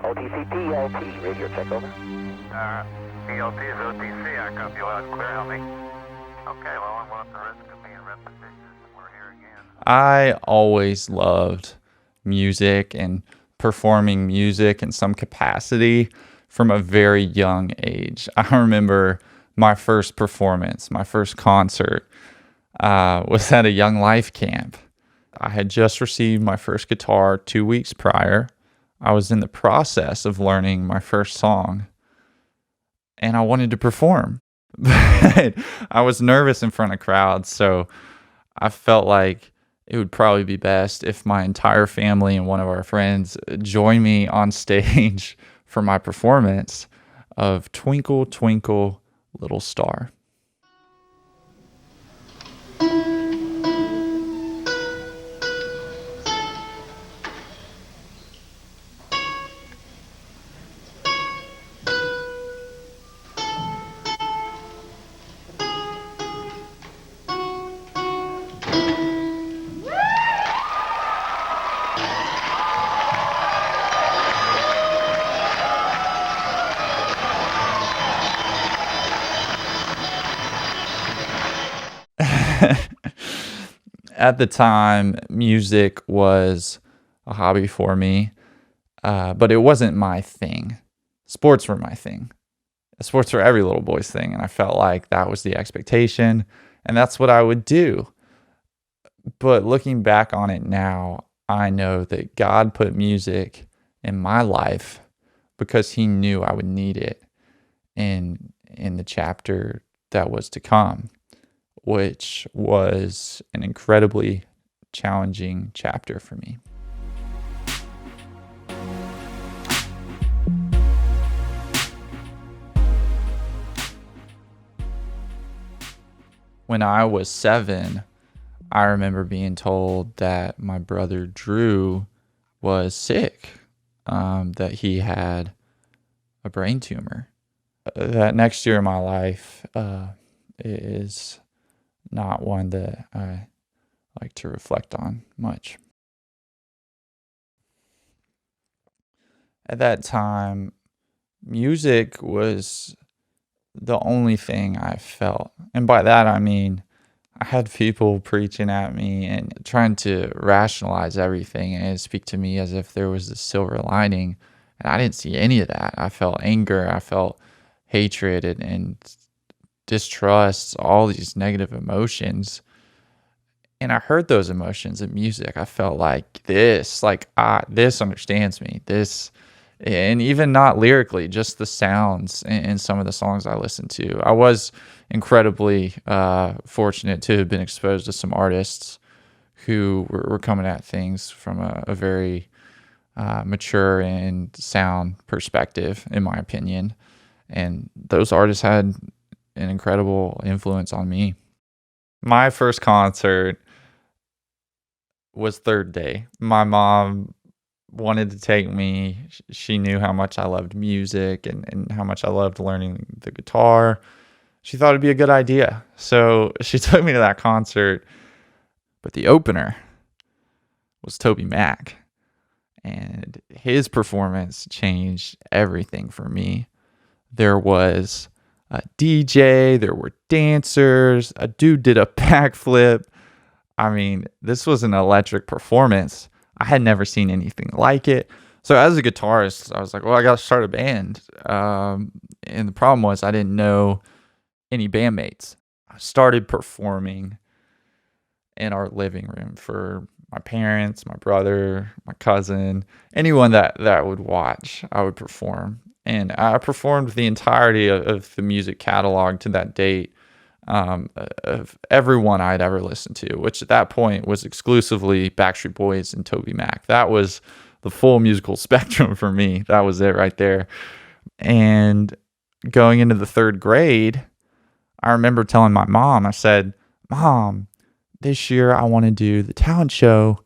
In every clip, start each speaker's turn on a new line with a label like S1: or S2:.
S1: OTC, radio check over.
S2: PLT is OTC, I copy loud and clear, help me. Okay, well, I'm at the risk of being repetitious, we're here again.
S3: I always loved music and performing music in some capacity from a very young age. I remember my first performance, my first concert was at a Young Life camp. I had just received my first guitar 2 weeks prior. I was in the process of learning my first song, and I wanted to perform. But I was nervous in front of crowds, so I felt like it would probably be best if my entire family and one of our friends joined me on stage for my performance of Twinkle, Twinkle, Little Star. At the time, music was a hobby for me, but it wasn't my thing. Sports were my thing. Sports were every little boy's thing, and I felt like that was the expectation, and that's what I would do. But looking back on it now, I know that God put music in my life because He knew I would need it in the chapter that was to come, which was an incredibly challenging chapter for me. When I was 7, I remember being told that my brother Drew was sick, that he had a brain tumor. That next year of my life is not one that I like to reflect on much. At that time, music was the only thing I felt. And by that, I mean, I had people preaching at me and trying to rationalize everything and speak to me as if there was a silver lining. And I didn't see any of that. I felt anger. I felt hatred and distrust, all these negative emotions. And I heard those emotions in music. I felt like this understands me. This, and even not lyrically, just the sounds in some of the songs I listened to. I was incredibly fortunate to have been exposed to some artists who were coming at things from a very mature and sound perspective, in my opinion. And those artists had an incredible influence on me. My first concert was Third Day. My mom wanted to take me. She knew how much I loved music and how much I loved learning the guitar. She thought it'd be a good idea. So she took me to that concert. But the opener was Toby Mac. And his performance changed everything for me. There was a DJ, there were dancers, a dude did a backflip. I mean, this was an electric performance. I had never seen anything like it. So as a guitarist, I was like, well, I got to start a band. And the problem was I didn't know any bandmates. I started performing in our living room for my parents, my brother, my cousin, anyone that would watch. I would perform. And I performed the entirety of the music catalog to that date of everyone I'd ever listened to, which at that point was exclusively Backstreet Boys and Toby Mac. That was the full musical spectrum for me. That was it right there. And going into the third grade, I remember telling my mom, I said, Mom, this year I want to do the talent show,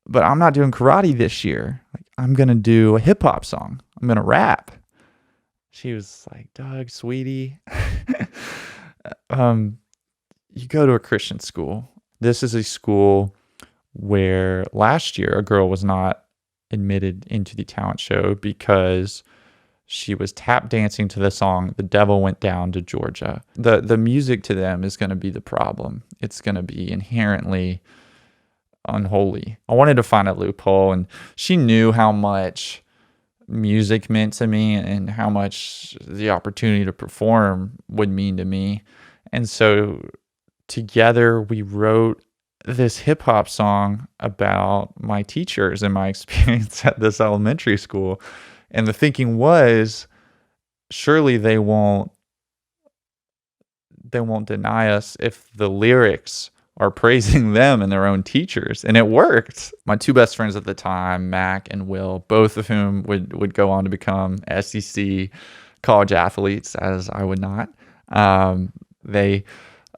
S3: but I'm not doing karate this year. Like, I'm going to do a hip hop song. I'm going to rap. She was like, Doug, sweetie, you go to a Christian school. This is a school where last year a girl was not admitted into the talent show because she was tap dancing to the song "The Devil Went Down to Georgia." The music to them is going to be the problem. It's going to be inherently unholy. I wanted to find a loophole, and she knew how much music meant to me and how much the opportunity to perform would mean to me. And so together we wrote this hip hop song about my teachers and my experience at this elementary school. And the thinking was, surely they won't deny us if the lyrics are praising them and their own teachers. And it worked. My two best friends at the time, Mac and Will, both of whom would go on to become SEC college athletes, as I would not. They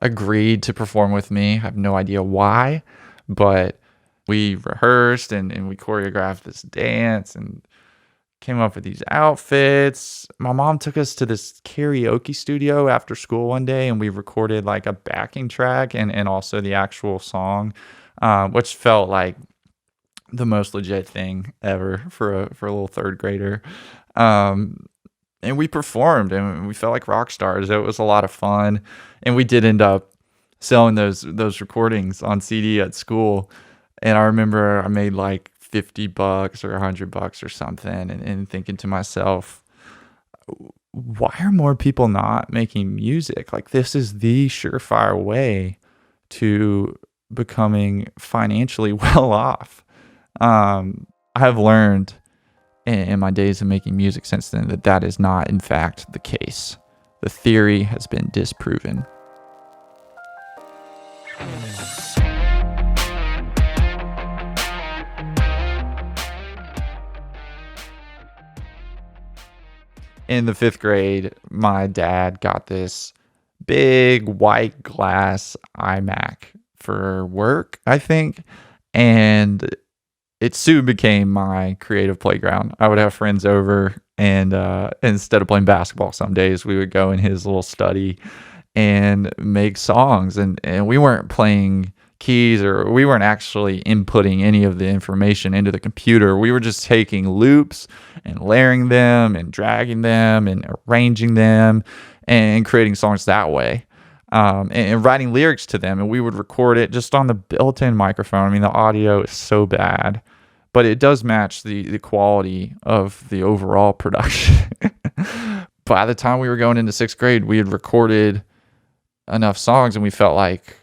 S3: agreed to perform with me. I have no idea why, but we rehearsed and we choreographed this dance and came up with these outfits. My mom took us to this karaoke studio after school one day, and we recorded like a backing track and also the actual song, which felt like the most legit thing ever for a little third grader. And we performed and we felt like rock stars. It was a lot of fun, and we did end up selling those recordings on CD at school. And I remember I made like $50 or $100 or something, and thinking to myself, why are more people not making music? Like, this is the surefire way to becoming financially well off. I have learned in my days of making music since then that is not in fact the case. The theory has been disproven. In the 5th grade, my dad got this big white glass iMac for work, I think, and it soon became my creative playground. I would have friends over, and instead of playing basketball some days, we would go in his little study and make songs. And we weren't playing keys, or we weren't actually inputting any of the information into the computer. We were just taking loops and layering them and dragging them and arranging them and creating songs that way. And writing lyrics to them, and we would record it just on the built-in microphone. I mean, the audio is so bad, but it does match the quality of the overall production. By the time we were going into 6th grade, we had recorded enough songs, and we felt like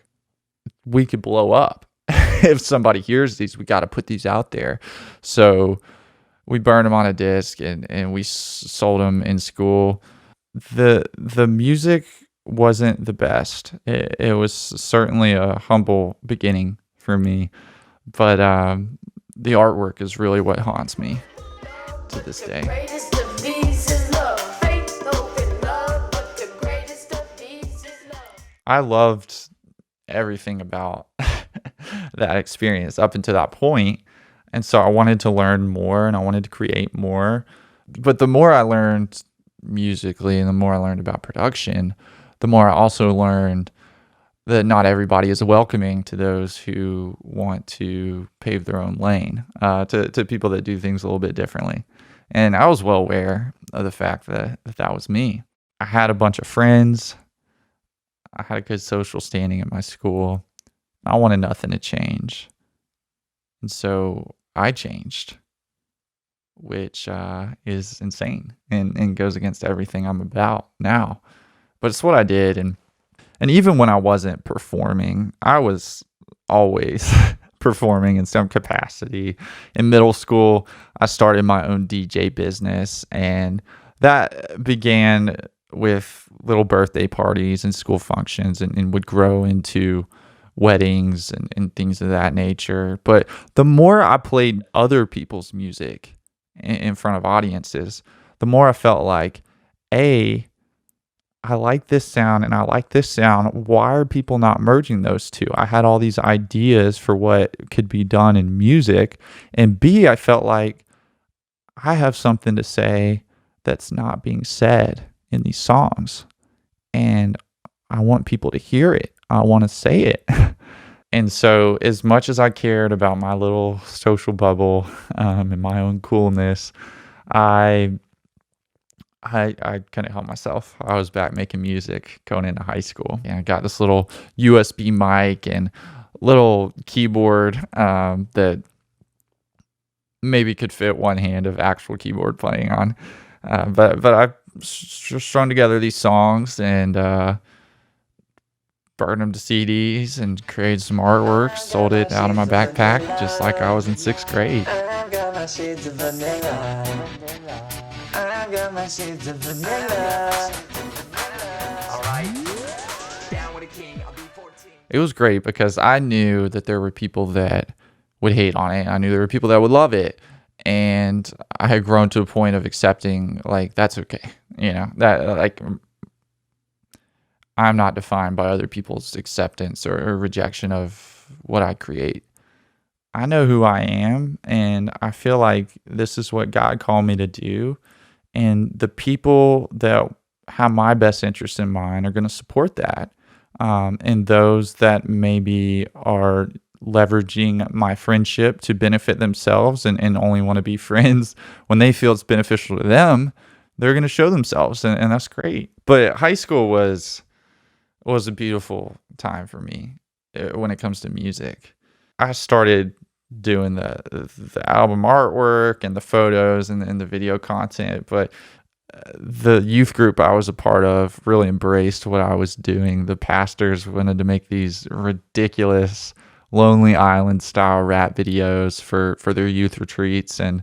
S3: we could blow up. If somebody hears these, we got to put these out there. So we burned them on a disc, and we sold them in school. The music wasn't the best. It was certainly a humble beginning for me, but the artwork is really what haunts me to this day. I loved everything about that experience up until that point, and so I wanted to learn more and I wanted to create more. But the more I learned musically and the more I learned about production, the more I also learned that not everybody is welcoming to those who want to pave their own lane, to people that do things a little bit differently. And I was well aware of the fact that was me. I had a bunch of friends. I had a good social standing at my school. I wanted nothing to change. And so I changed, which is insane and goes against everything I'm about now. But it's what I did. And even when I wasn't performing, I was always performing in some capacity. In middle school, I started my own DJ business, and that began with little birthday parties and school functions, and would grow into weddings and things of that nature. But the more I played other people's music in front of audiences, the more I felt like, I like this sound and I like this sound. Why are people not merging those two? I had all these ideas for what could be done in music. And B, I felt like I have something to say that's not being said in these songs. And I want people to hear it. I want to say it. And so, as much as I cared about my little social bubble and my own coolness, I I couldn't help myself. I was back making music going into high school, and I got this little USB mic and little keyboard that maybe could fit one hand of actual keyboard playing on. But I strung together these songs and burned them to CDs and created some artwork, sold it out of my backpack just like I was in sixth grade.
S1: I got my shades of vanilla. I got my shades of vanilla.
S3: It was great because I knew that there were people that would hate on it. I knew there were people that would love it. And I had grown to a point of accepting, like, that's okay. That, like, I'm not defined by other people's acceptance or rejection of what I create. I know who I am, and I feel like this is what God called me to do. And the people that have my best interest in mind are going to support that. And those that maybe are leveraging my friendship to benefit themselves and only want to be friends when they feel it's beneficial to them, they're going to show themselves, and that's great. But high school was a beautiful time for me when it comes to music. I started doing the album artwork and the photos and the video content, but the youth group I was a part of really embraced what I was doing. The pastors wanted to make these ridiculous Lonely Island style rap videos for their youth retreats, and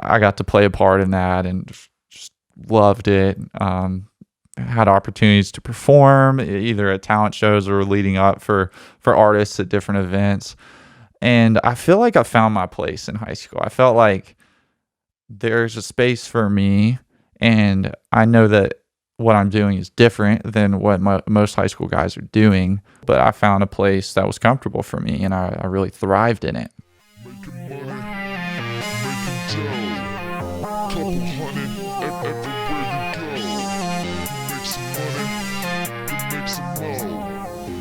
S3: I got to play a part in that and just loved it. Had opportunities to perform either at talent shows or leading up for artists at different events. And I feel like I found my place in high school. I felt like there's a space for me, and I know that what I'm doing is different than what most high school guys are doing, but I found a place that was comfortable for me, and I really thrived in it.
S4: Making money, making dough, couple hundred everywhere you go. Make some money, then make some more,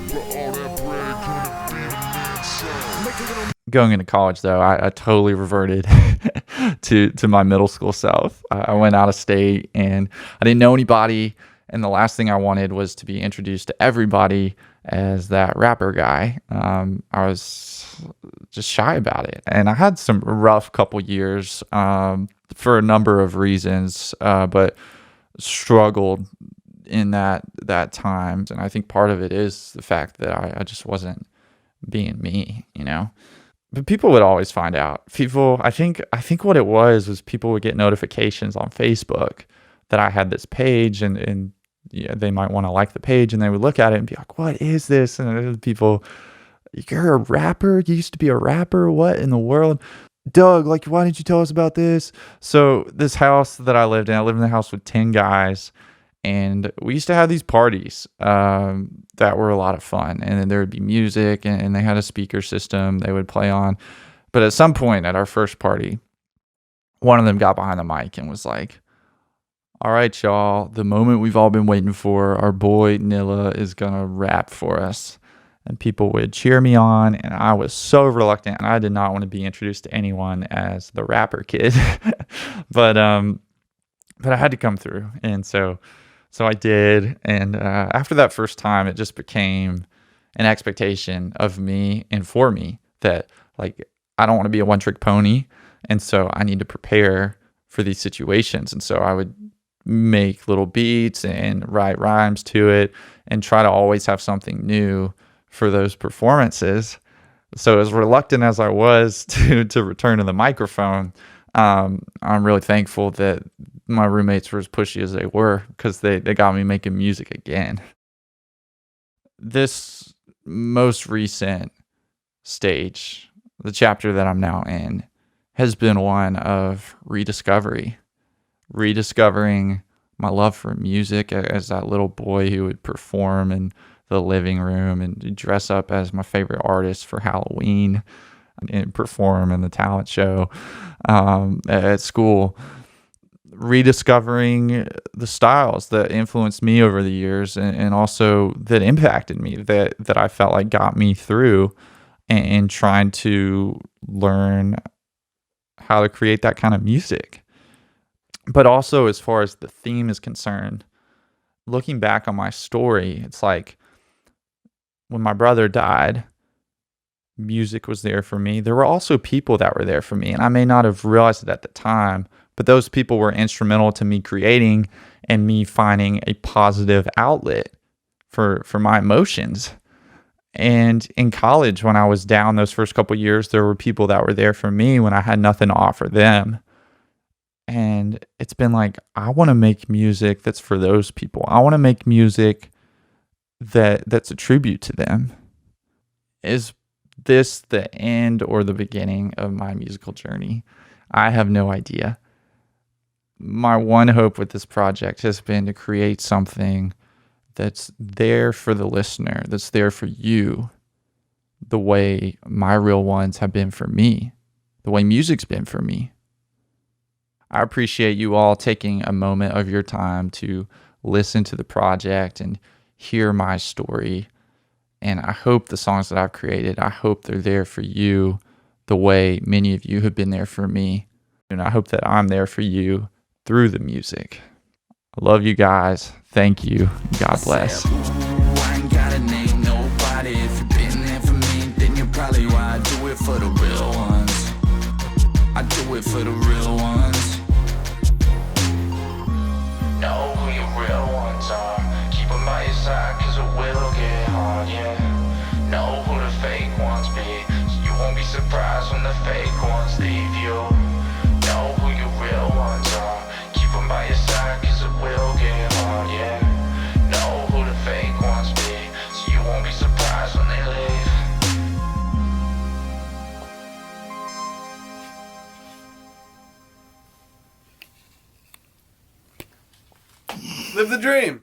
S4: but all that bread gonna be the main song. Make a little
S3: Going into college, though, I totally reverted to my middle school self. I went out of state, and I didn't know anybody, and the last thing I wanted was to be introduced to everybody as that rapper guy. I was just shy about it, and I had some rough couple years for a number of reasons, but struggled in that time. And I think part of it is the fact that I just wasn't being me, But people would always find out. I think what it was people would get notifications on Facebook that I had this page, and yeah, they might want to like the page, and they would look at it and be like, "What is this?" And people, "You're a rapper? You used to be a rapper? What in the world? Doug, like, why didn't you tell us about this?" So this house that I lived in the house with 10 guys, and we used to have these parties that were a lot of fun. And then there would be music, and they had a speaker system they would play on. But at some point at our first party, one of them got behind the mic and was like, "All right, y'all, the moment we've all been waiting for, our boy Nilla is going to rap for us." And people would cheer me on, and I was so reluctant, and I did not want to be introduced to anyone as the rapper kid. but I had to come through, and so I did. And after that first time, it just became an expectation of me and for me that, like, I don't want to be a one-trick pony, and so I need to prepare for these situations. And so I would make little beats and write rhymes to it and try to always have something new for those performances. So as reluctant as I was to return to the microphone, I'm really thankful that my roommates were as pushy as they were, because they got me making music again. This most recent stage, the chapter that I'm now in, has been one of rediscovery. Rediscovering my love for music as that little boy who would perform in the living room and dress up as my favorite artist for Halloween and perform in the talent show at school. rediscovering the styles that influenced me over the years, and also that impacted me, that I felt like got me through, and trying to learn how to create that kind of music. But also, as far as the theme is concerned, looking back on my story, it's like when my brother died, music was there for me. There were also people that were there for me, and I may not have realized it at the time, but those people were instrumental to me creating and me finding a positive outlet for my emotions. And in college, when I was down those first couple years, there were people that were there for me when I had nothing to offer them. And it's been like, I want to make music that's for those people. I want to make music that's a tribute to them. Is this the end or the beginning of my musical journey? I have no idea. My one hope with this project has been to create something that's there for the listener, that's there for you, the way my real ones have been for me, the way music's been for me. I appreciate you all taking a moment of your time to listen to the project and hear my story. And I hope the songs that I've created, I hope they're there for you the way many of you have been there for me. And I hope that I'm there for you through the music. I love you guys. Thank you. God bless.
S1: I ain't gotta name nobody. If you've been there for me, then you're probably why I do it for the real ones. I do it for the real ones. Know who your real ones are. Keep them by your side, cause it will get hard, yeah. Know who the fake ones be, so you won't be surprised when the fake ones leave you. Know who your real ones are. Keep them by your side, cause it will get hard, yeah. Know who the fake ones be, so you won't be surprised when they leave.
S5: Live the dream.